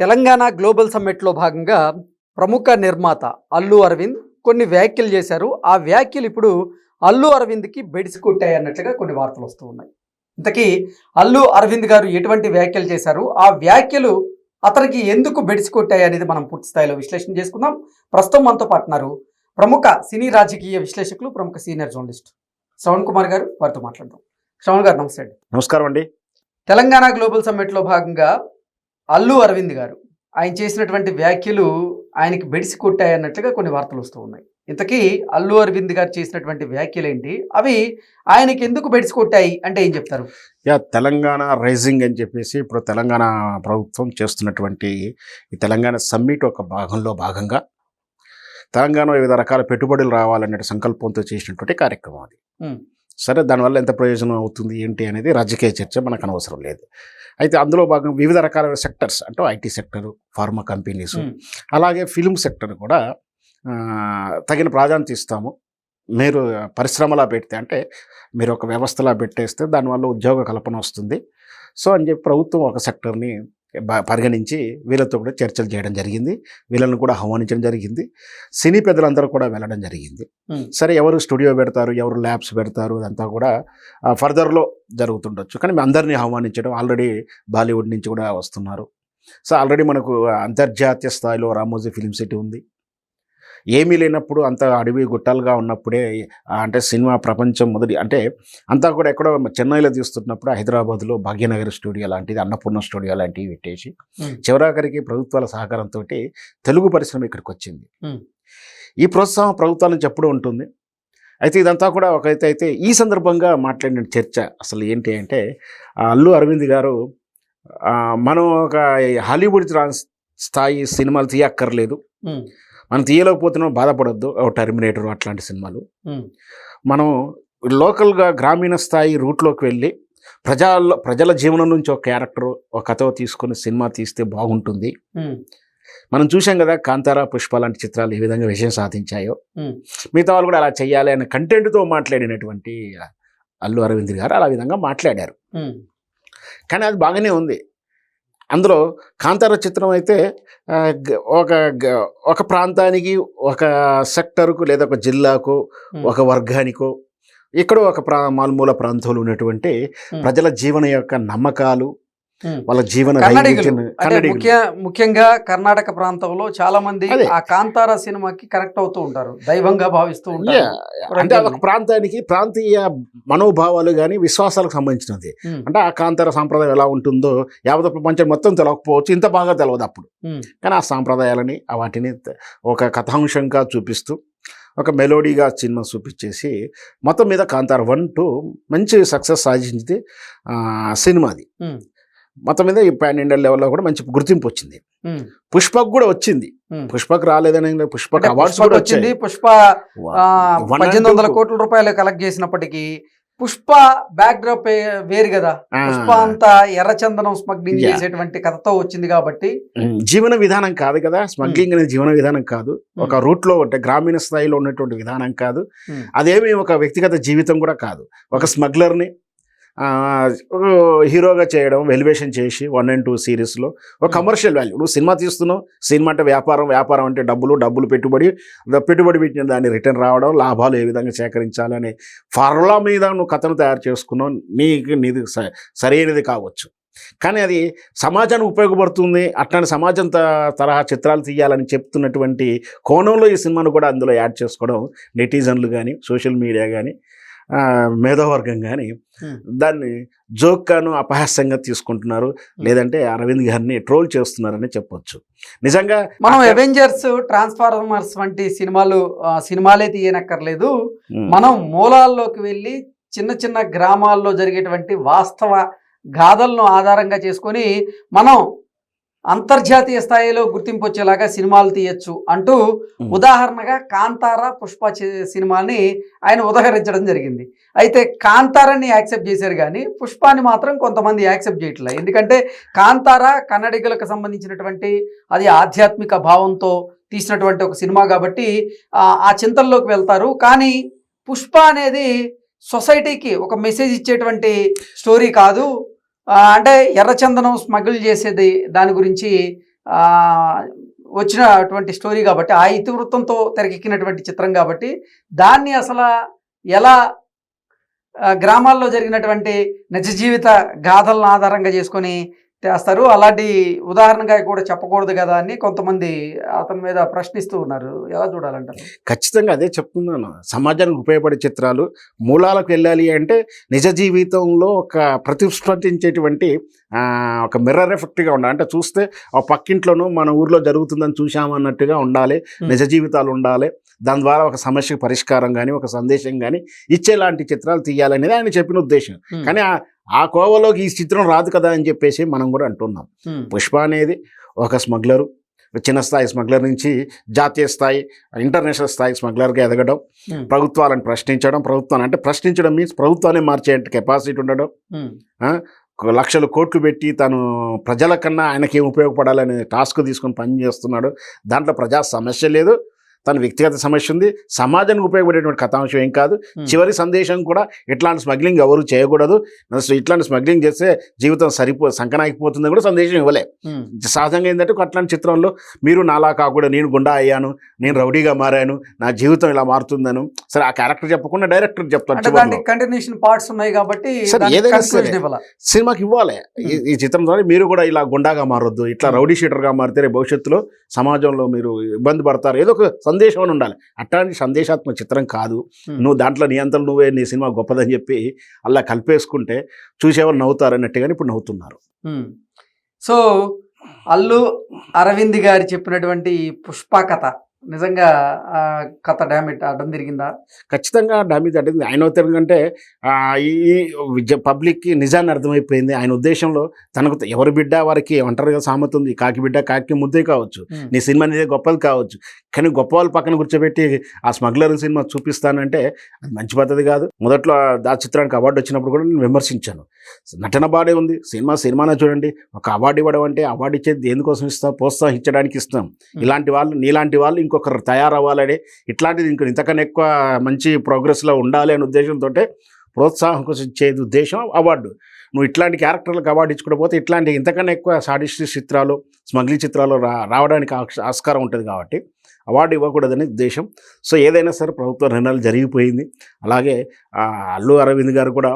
Telangana global సమ్మిట్లో భాగంగా ప్రముఖ నిర్మాత అల్లు అరవింద్ కొన్ని వ్యాఖ్యలు చేశారు. ఆ వ్యాఖ్యలు ఇప్పుడు అల్లు అరవింద్కి బెడిసి కొట్టాయి అన్నట్లుగా కొన్ని వార్తలు వస్తూ ఉన్నాయి. ఇంతకీ అల్లు అరవింద్ గారు ఎటువంటి వ్యాఖ్యలు చేశారు, ఆ వ్యాఖ్యలు అతనికి ఎందుకు బెడిసి కొట్టాయి అనేది మనం పూర్తి స్థాయిలో విశ్లేషణ చేసుకుందాం. ప్రస్తుతం మనతో పాటున్నారు ప్రముఖ సినీ రాజకీయ విశ్లేషకులు, ప్రముఖ సీనియర్ జర్నలిస్ట్ శ్రవణ్ కుమార్ గారు. వారితో మాట్లాడదాం. శ్రవణ్ గారు నమస్తే అండి. నమస్కారం అండి. తెలంగాణ గ్లోబల్ సమ్మిట్లో భాగంగా అల్లు అరవింద్ గారు ఆయన చేసినటువంటి వ్యాఖ్యలు ఆయనకి బెడిసి కొట్టాయి అన్నట్లుగా కొన్ని వార్తలు వస్తూ ఉన్నాయి. ఇంతకీ అల్లు అరవింద్ గారు చేసినటువంటి వ్యాఖ్యలు ఏంటి, అవి ఆయనకి ఎందుకు బెడిసి కొట్టాయి అంటే ఏం చెప్తారు? తెలంగాణ రైజింగ్ అని చెప్పేసి ఇప్పుడు తెలంగాణ ప్రభుత్వం చేస్తున్నటువంటి ఈ తెలంగాణ సమ్మిట్ ఒక భాగంగా తెలంగాణ వివిధ రకాల పెట్టుబడులు రావాలనే సంకల్పంతో చేసినటువంటి కార్యక్రమం అది. సరే, దానివల్ల ఎంత ప్రయోజనం అవుతుంది ఏంటి అనేది రాజకీయ చర్చ మనకు అనవసరం లేదు. అయితే అందులో భాగంగా వివిధ రకాల సెక్టర్స్ అంటే ఐటీ సెక్టరు, ఫార్మా కంపెనీస్, అలాగే ఫిల్మ్ సెక్టర్ కూడా తగిన ప్రాధాన్యత ఇస్తాము. మీరు పరిశ్రమలా పెడితే అంటే మీరు ఒక వ్యవస్థలా పెట్టేస్తే దానివల్ల ఉద్యోగ కల్పన వస్తుంది. సో అని చెప్పి ప్రభుత్వం ఒక సెక్టర్ని పరిగణించి వీళ్ళతో కూడా చర్చలు చేయడం జరిగింది. వీళ్ళని కూడా ఆహ్వానించడం జరిగింది. సినీ పెద్దలందరూ కూడా వెళ్ళడం జరిగింది. సరే, ఎవరు స్టూడియో పెడతారు, ఎవరు ల్యాబ్స్ పెడతారు, అదంతా కూడా ఫర్దర్లో జరుగుతుండొచ్చు. కానీ అందరినీ ఆహ్వానించడం, ఆల్రెడీ బాలీవుడ్ నుంచి కూడా వస్తున్నారు. సో ఆల్రెడీ మనకు అంతర్జాతీయ స్థాయిలో రామోజీ ఫిలిం సిటీ ఉంది. ఏమీ లేనప్పుడు అంత అడవి గుట్టాలుగా ఉన్నప్పుడే అంటే సినిమా ప్రపంచం మొదటి అంటే అంతా కూడా ఎక్కడో చెన్నైలో తీస్తున్నప్పుడు హైదరాబాద్లో భాగ్యనగర్ స్టూడియో లాంటిది, అన్నపూర్ణ స్టూడియో లాంటివి పెట్టేసి చివరాఖరికి ప్రభుత్వాల సహకారంతో తెలుగు పరిశ్రమ ఇక్కడికి వచ్చింది. ఈ ప్రోత్సాహం ప్రభుత్వాల నుంచి ఎప్పుడూ ఉంటుంది. అయితే ఇదంతా కూడా అయితే ఈ సందర్భంగా మాట్లాడిన చర్చ అసలు ఏంటి అంటే, అల్లు అరవింద్ గారు మనం ఒక హాలీవుడ్ స్థాయి సినిమాలు తీయక్కర్లేదు, మనం తీయలేకపోతున్నాం, బాధపడొద్దు. టెర్మినేటర్ అట్లాంటి సినిమాలు మనం లోకల్గా గ్రామీణ స్థాయి రూట్లోకి వెళ్ళి ప్రజల జీవనం నుంచి ఒక క్యారెక్టర్, ఒక కథ తీసుకొని సినిమా తీస్తే బాగుంటుంది. మనం చూసాం కదా కాంతారా, పుష్ప లాంటి చిత్రాలు ఏ విధంగా విజయం సాధించాయో, మిగతా వాళ్ళు కూడా అలా చేయాలి అనే కంటెంట్తో మాట్లాడినటువంటి అల్లు అరవింద్ గారు అలా విధంగా మాట్లాడారు. కానీ అది బాగానే ఉంది. అందులో కాంతార చిత్రం అయితే ఒక ప్రాంతానికి, ఒక సెక్టర్కు లేదా ఒక జిల్లాకు, ఒక వర్గానికో ఎక్కడో ఒక మారుమూల ప్రాంతంలో ఉన్నటువంటి ప్రజల జీవన యొక్క నమ్మకాలు, వాళ్ళ జీవన ముఖ్యంగా కర్ణాటక ప్రాంతంలో చాలా మంది ఆ కాంతార సినిమాకి కనెక్ట్ అవుతూ ఉంటారు, దైవంగా భావిస్తూ ఉంటారు. అంటే ఒక ప్రాంతానికి ప్రాంతీయ మనోభావాలు కానీ విశ్వాసాలకు సంబంధించినది. అంటే ఆ కాంతార సాంప్రదాయం ఎలా ఉంటుందో యావత్ ప్రపంచం మొత్తం తెలియకపోవచ్చు, ఇంత బాగా తెలియదు అప్పుడు. కానీ ఆ సాంప్రదాయాలని వాటిని ఒక కథాంశంగా చూపిస్తూ ఒక మెలోడీగా సినిమా చూపించేసి మొత్తం మీద కాంతార 1, 2 మంచి సక్సెస్ సాధించింది సినిమా అది. మొత్తం మీద ఈ పాన్ ఇండియా లెవెల్లో కూడా మంచి గుర్తింపు వచ్చింది. పుష్పకు కూడా వచ్చింది. పుష్పకు రాలేదని, పుష్పకు అవార్డ్స్ కూడా వచ్చింది. పుష్ప 1800 కోట్ల రూపాయలు కలెక్ట్ చేసినప్పటికీ పుష్ప బ్యాక్ డ్రాప్ వేరు కదా. పుష్ప అంతా ఎర్రచందనం స్మగ్లింగ్ చేసేటువంటి కథతో వచ్చింది కాబట్టి జీవన విధానం కాదు కదా. స్మగ్లింగ్ అనేది జీవన విధానం కాదు, ఒక రూట్ లో అంటే గ్రామీణ స్థాయిలో ఉన్నటువంటి విధానం కాదు. అదేమి ఒక వ్యక్తిగత జీవితం కూడా కాదు. ఒక స్మగ్లర్ని హీరోగా చేయడం, ఎలివేషన్ చేసి 1 and 2 సిరీస్లో ఒక కమర్షియల్ వాల్యూ. నువ్వు సినిమా తీస్తున్నావు, సినిమా అంటే వ్యాపారం, వ్యాపారం అంటే డబ్బులు పెట్టుబడి పెట్టిన దాన్ని రిటర్న్ రావడం, లాభాలు ఏ విధంగా సేకరించాలి అనే ఫార్ములా మీద నువ్వు కథను తయారు చేసుకున్నావు. నీది సరైనది కావచ్చు, కానీ అది సమాజానికి ఉపయోగపడుతుంది. అట్లాంటి సమాజం తరహా చిత్రాలు తీయాలని చెప్తున్నటువంటి కోణంలో ఈ సినిమాను కూడా అందులో యాడ్ చేసుకోవడం నెటిజన్లు కానీ, సోషల్ మీడియా కానీ, మేధావర్గం కానీ దాన్ని జోక్గాను అపహాస్యంగా తీసుకుంటున్నారు. లేదంటే అరవింద్ గారిని ట్రోల్ చేస్తున్నారని చెప్పొచ్చు. నిజంగా మనం అవెంజర్స్, ట్రాన్స్ఫార్మర్స్ వంటి సినిమాలే తీయనక్కర్లేదు, మనం మూలాల్లోకి వెళ్ళి చిన్న చిన్న గ్రామాల్లో జరిగేటువంటి వాస్తవ గాథలను ఆధారంగా చేసుకొని మనం అంతర్జాతీయ స్థాయిలో గుర్తింపు వచ్చేలాగా సినిమాలు తీయచ్చు అంటూ ఉదాహరణగా కాంతార, పుష్ప సినిమాని ఆయన ఉదహరించడం జరిగింది. అయితే కాంతారాన్ని యాక్సెప్ట్ చేశారు కానీ పుష్పాని మాత్రం కొంతమంది యాక్సెప్ట్ చేయట్లేదు. ఎందుకంటే కాంతార కన్నడిగులకు సంబంధించినటువంటి అది ఆధ్యాత్మిక భావంతో తీసినటువంటి ఒక సినిమా కాబట్టి ఆ చింతనలోకి వెళ్తారు. కానీ పుష్ప అనేది సొసైటీకి ఒక మెసేజ్ ఇచ్చేటువంటి స్టోరీ కాదు. అంటే ఎర్రచందనం స్మగుల్ చేసేది దాని గురించి ఆ, వచ్చినటువంటి స్టోరీ కాబట్టి ఆ ఇతివృత్తంతో తెరకెక్కినటువంటి చిత్రం కాబట్టి దాన్ని అసలు ఎలా గ్రామాల్లో జరిగినటువంటి నిజ జీవిత గాథలను ఆధారంగా చేసుకొని చేస్తారు, అలాంటి ఉదాహరణగా కూడా చెప్పకూడదు కదా అని కొంతమంది అతని మీద ప్రశ్నిస్తూ ఉన్నారు. ఎలా చూడాలంటారు? ఖచ్చితంగా అదే చెప్తున్నాను. సమాజానికి ఉపయోగపడే చిత్రాలు మూలాలకు వెళ్ళాలి అంటే నిజ జీవితంలో ఒక ప్రతిస్పందించేటువంటి ఒక మిర్రర్ ఎఫెక్ట్గా ఉండాలి. అంటే చూస్తే ఆ పక్కింట్లోనూ మన ఊర్లో జరుగుతుందని చూసామన్నట్టుగా ఉండాలి. నిజ జీవితాలు ఉండాలి. దాని ద్వారా ఒక సమస్యకు పరిష్కారం కానీ ఒక సందేశం కానీ ఇచ్చేలాంటి చిత్రాలు తీయాలనేది ఆయన చెప్పిన ఉద్దేశం. కానీ ఆ కోవలోకి ఈ చిత్రం రాదు కదా అని చెప్పేసి మనం కూడా అంటున్నాం. పుష్ప అనేది ఒక స్మగ్లరు, చిన్న స్థాయి స్మగ్లర్ నుంచి జాతీయ స్థాయి ఇంటర్నేషనల్ స్థాయి స్మగ్లర్గా ఎదగడం, ప్రభుత్వాలను ప్రశ్నించడం, ప్రభుత్వాన్ని అంటే ప్రశ్నించడం మీన్స్ ప్రభుత్వాన్ని మార్చే కెపాసిటీ ఉండడం, లక్షలు కోట్లు పెట్టి తను ప్రజల కన్నా ఆయనకి ఏం ఉపయోగపడాలనే టాస్క్ తీసుకొని పని చేస్తున్నాడు. దాంట్లో ప్రజా సమస్య లేదు, తన వ్యక్తిగత సమస్య ఉంది, సమాజానికి ఉపయోగపడేటువంటి కథాంశం ఏం కాదు. చివరి సందేశం కూడా ఇట్లాంటి స్మగ్లింగ్ ఎవరు చేయకూడదు, ఇట్లాంటి స్మగ్లింగ్ చేస్తే జీవితం సంకనాగిపోతుందని కూడా సందేశం ఇవ్వలే. సహజంగా ఏంటంటే అట్లాంటి చిత్రంలో మీరు నాలా కాకుండా నేను గుండా అయ్యాను, నేను రౌడీగా మారాను, నా జీవితం ఇలా మారుతుందను సరే ఆ క్యారెక్టర్ చెప్పకుండా డైరెక్టర్ చెప్తాను. కంటిన్యూషన్ పార్ట్స్ ఉన్నాయి కాబట్టి సినిమాకి ఇవ్వాలి. ఈ చిత్రం ద్వారా మీరు కూడా ఇలా గుండాగా మారొద్దు, ఇట్లా రౌడీ షీటర్గా మారితే భవిష్యత్తులో సమాజంలో మీరు ఇబ్బంది పడతారు, ఏదో ఒక సందేశం అని ఉండాలి. అట్లాంటి సందేశాత్మక చిత్రం కాదు. నువ్వు దాంట్లో నీ అంతలో నువ్వే నీ సినిమా గొప్పదని చెప్పి అలా కలిపేసుకుంటే చూసేవాళ్ళు నవ్వుతారు అన్నట్టుగానే ఇప్పుడు నవ్వుతున్నారు. సో అల్లు అరవింద్ గారు చెప్పినటువంటి పుష్ప కథ నిజంగా కథ డామేజ్ అడ్డం తిరిగిందా? ఖచ్చితంగా డామేజ్ అడ్డింది. ఆయన ఎందుకంటే ఈ పబ్లిక్కి నిజాన్ని అర్థమైపోయింది. ఆయన ఉద్దేశంలో తనకు ఎవరి బిడ్డ వారికి ఒంటరిగా సామెత ఉంది, కాకి బిడ్డ కాకి ముద్దే కావచ్చు, నీ సినిమా నీదే గొప్పది కావచ్చు, కానీ గొప్ప వాళ్ళు పక్కన కూర్చోబెట్టి ఆ స్మగ్లర్ సినిమా చూపిస్తానంటే అది మంచి పద్ధతి కాదు. మొదట్లో ఆ చిత్రానికి అవార్డు వచ్చినప్పుడు కూడా నేను విమర్శించాను. నటన బాడే ఉంది, సినిమానే చూడండి. ఒక అవార్డు ఇవ్వడం అంటే అవార్డు ఇచ్చేది దేనికోసం ఇస్తాం? ప్రోత్సహించడానికి ఇస్తాం. ఇలాంటి వాళ్ళు నీలాంటి వాళ్ళు ఇంకొకరు తయారవ్వాలని, ఇట్లాంటిది ఇంతకన్నా ఎక్కువ మంచి ప్రోగ్రెస్లో ఉండాలి అనే ఉద్దేశంతో ప్రోత్సాహం కోసం ఇచ్చేది ఉద్దేశం అవార్డు. నువ్వు ఇట్లాంటి క్యారెక్టర్లకు అవార్డు ఇచ్చుకోకపోతే ఇట్లాంటి ఇంతకన్నా ఎక్కువ సాడిస్ట్ చిత్రాలు స్మగ్లింగ్ చిత్రాలు రావడానికి ఆస్కారం ఉంటుంది కాబట్టి అవార్డు ఇవ్వకూడదని ఉద్దేశం. సో ఏదైనా సరే ప్రభుత్వ నిర్ణయాలు జరిగిపోయింది. అలాగే అల్లు అరవింద్ గారు కూడా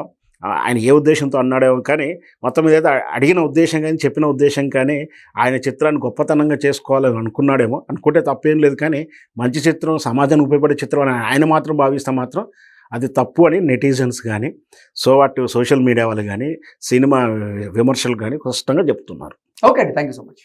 ఆయన ఏ ఉద్దేశంతో అన్నాడేమో కానీ మొత్తం మీద అడిగిన ఉద్దేశం కానీ చెప్పిన ఉద్దేశం కానీ ఆయన చిత్రాన్ని గొప్పతనంగా చేసుకోవాలని అనుకున్నాడేమో. అనుకుంటే తప్పేం లేదు, కానీ మంచి చిత్రం సమాజానికి ఉపయోగపడే చిత్రం అని ఆయన మాత్రం భావిస్తే మాత్రం అది తప్పు అని నెటిజన్స్ కానీ సోషల్ మీడియా వాళ్ళు కానీ సినిమా విమర్శలు కానీ స్పష్టంగా చెప్తున్నారు. ఓకే అండి, థ్యాంక్ యూ సో మచ్.